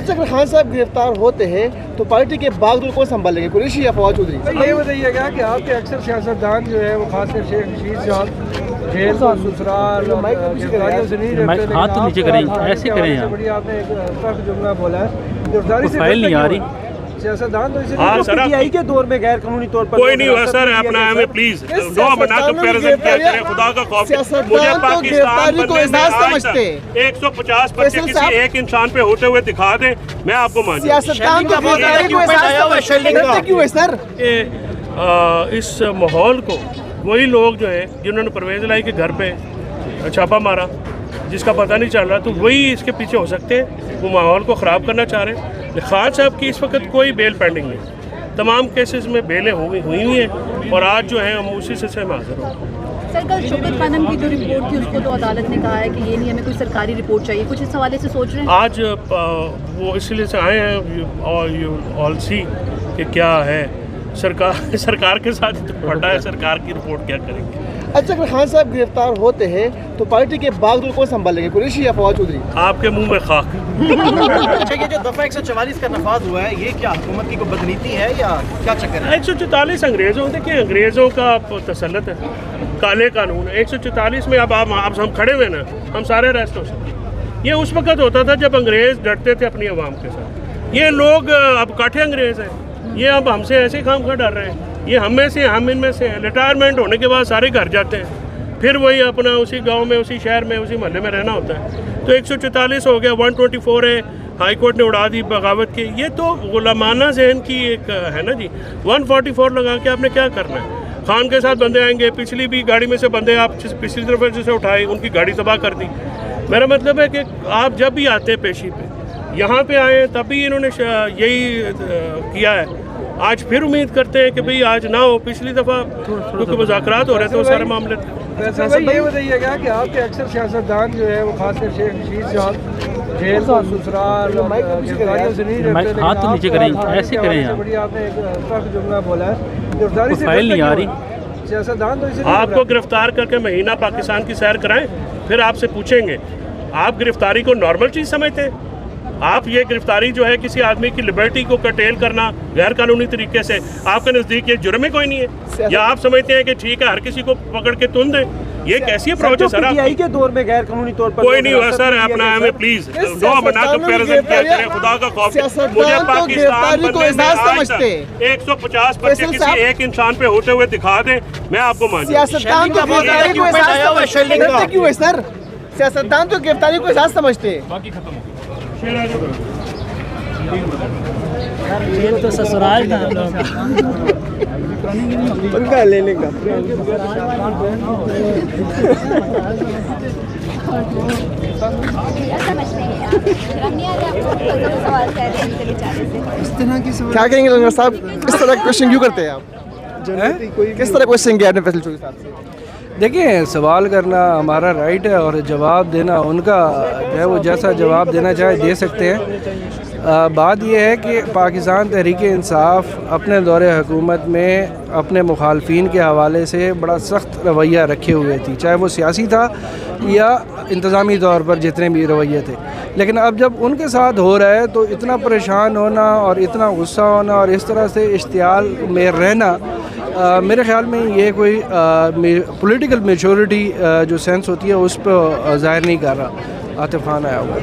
اچھا اگر خان صاحب گرفتار ہوتے ہیں تو پارٹی کے باغ کو سنبھالیں گے قریشی یا فواد چودھری؟ یہ بتائیے گا کہ آپ کے اکثر سیاستدان جو ہے وہ خاص کر شیخ رشید صاحب جیل و سسرال گرفتاریوں سے نہیں ڈرتے، ہاتھ تو نیچے کریں، ایسے کریں آپ بڑی آپ نے ایک سخت جملہ بولا ہے، گرفتاری سے فائل نہیں آ رہی سیاستدان تو سر پی ٹی آئی کے دور میں غیر قانونی طور پر کوئی نہیں ہوا سر، اپنا ہمیں پلیز نو بنا کمپیریزن کیا کریں، خدا کا خوف مجھے پاکستان بننے میں آج تک 150 بچے کسی ایک انسان پہ ہوتے ہوئے دکھا دیں، میں آپ کو مان جاؤں۔ سیاستدان کو گرفتاری کو احساس سمجھتے کیوں ہے سر؟ اس ماحول کو وہی لوگ جو ہے جنہوں نے پرویز الہی کے گھر پہ چھاپا مارا جس کا پتہ نہیں چل رہا، تو وہی اس کے پیچھے ہو سکتے ہیں، وہ ماحول کو خراب کرنا چاہ رہے ہیں۔ خان صاحب کی اس وقت کوئی بیل پینڈنگ نہیں، تمام کیسز میں بیلیں ہوئی ہیں اور آج جو ہیں ہم اسی سے حاضر ہوں۔ سر کل شوکت خانم کی جو رپورٹ تھی اس کو تو عدالت نے کہا ہے کہ یہ نہیں، ہمیں کوئی سرکاری رپورٹ چاہیے، کچھ اس حوالے سے سوچ رہے ہیں؟ آج وہ اس لیے سے آئے ہیں اور یو آل سی کہ کیا ہے، سرکار کے ساتھ پڑا ہے، سرکار کی رپورٹ کیا کریں گے۔ اچھا اگر خان صاحب گرفتار ہوتے ہیں تو پارٹی کے باغ کو سنبھالیں گے قریشی یا فواد چودھری؟ آپ کے منہ میں خاک۔ اچھا یہ جو دفعہ 144 کا نفاذ ہوا ہے یہ کیا حکومت کی کوئی بدنیتی ہے یا کیا چکر ہے؟ 144 انگریزوں، دیکھیں انگریزوں کا تسلط ہے، کالے قانون ہے۔ 144 میں اب ہم کھڑے ہوئے نا، ہم سارے ریسٹ ہو سکتے ہیں۔ یہ اس وقت ہوتا تھا جب انگریز ڈرتے تھے اپنی عوام کے ساتھ، یہ لوگ اب کاٹھے انگریز ہیں، یہ اب ہم سے ایسے کام کا ڈر رہے ہیں، یہ ہم میں سے ہم ان میں سے ہیں۔ ریٹائرمنٹ ہونے کے بعد سارے گھر جاتے ہیں، پھر وہی اپنا اسی گاؤں میں، اسی شہر میں، اسی محلے میں رہنا ہوتا ہے۔ تو 144 ہو گیا، 124 ہے، ہائی کورٹ نے اڑا دی بغاوت کی، یہ تو غلامانہ ذہن کی ایک ہے نا جی۔ 144 لگا کے آپ نے کیا کرنا ہے؟ خان کے ساتھ بندے آئیں گے، پچھلی بھی گاڑی میں سے بندے آپ پچھلی طرف جیسے اٹھائے، ان کی گاڑی تباہ کر دی۔ میرا مطلب ہے کہ آپ جب بھی آتے ہیں پیشی پہ، یہاں پہ آئے تب بھی انہوں نے یہی کیا ہے۔ آج پھر امید کرتے ہیں کہ بھئی آج نہ ہو، پچھلی دفعہ کیونکہ مذاکرات ہو رہے تھے وہ سارے معاملے تھے۔ یہ بتائیے گا کہ آپ کے اکثر سیاستدان جو ہے وہ خاص کر شیخ رشید صاحب جیل و سسرال گرفتاریوں سے نہیں ڈرتے، ہاتھ تو نیچے کریں، ایسے کریں آپ بڑی آپ نے ایک سخت جملہ بولا ہے، گرفتاری سے فائل نہیں آ رہی۔ سیاستدان تو آپ کو گرفتار کر کے مہینہ پاکستان کی سیر کرائیں، پھر آپ سے پوچھیں گے آپ گرفتاری کو نارمل چیز سمجھتے ہیں؟ آپ یہ گرفتاری جو ہے کسی آدمی کی لبرٹی کو کرٹیل کرنا غیر قانونی طریقے سے، آپ کے نزدیک یہ جرم کوئی نہیں ہے؟ یا آپ سمجھتے ہیں کہ ٹھیک ہے ہر کسی کو پکڑ کے تن دیں؟ یہ کیسی اپروچ ہے سر؟ پی ٹی آئی کے دور میں غیر قانونی طور پر کوئی نہیں ہوا سر، اپنا ہمیں پلیز نو بنا کمپیریزن کیا کریں، خدا کا خوف مجھے پاکستان بننے میں آج تک 150 بچے کسی ایک انسان پہ ہوتے ہوئے دکھا دیں، میں آپ کو مان جاؤں۔ سیاستدان کو گرفتاری کو احساس سمجھتے کیوں ہے سر؟ سیاستدان تو گرفتاری کو احساس سمجھتے ہیں۔ تو سسرال کا پنکھا لینے کا کیا کہیں گے لنگر صاحب؟ کس طرح کوشچن کیوں کرتے ہیں آپ؟ کس طرح کوشچن کیا آپ نے فیصل چودھری صاحب سے؟ دیکھیں سوال کرنا ہمارا رائٹ ہے اور جواب دینا ان کا ہے، وہ جیسا جواب دینا چاہے دے سکتے ہیں۔ بات یہ ہے کہ پاکستان تحریک انصاف اپنے دور حکومت میں اپنے مخالفین کے حوالے سے بڑا سخت رویہ رکھے ہوئے تھی، چاہے وہ سیاسی تھا یا انتظامی طور پر جتنے بھی رویے تھے، لیکن اب جب ان کے ساتھ ہو رہا ہے تو اتنا پریشان ہونا اور اتنا غصہ ہونا اور اس طرح سے اشتعال میں رہنا، میرے خیال میں یہ کوئی پولیٹیکل میچورٹی جو سینس ہوتی ہے اس پہ ظاہر نہیں کر رہا۔ عاطف خان آیا ہوا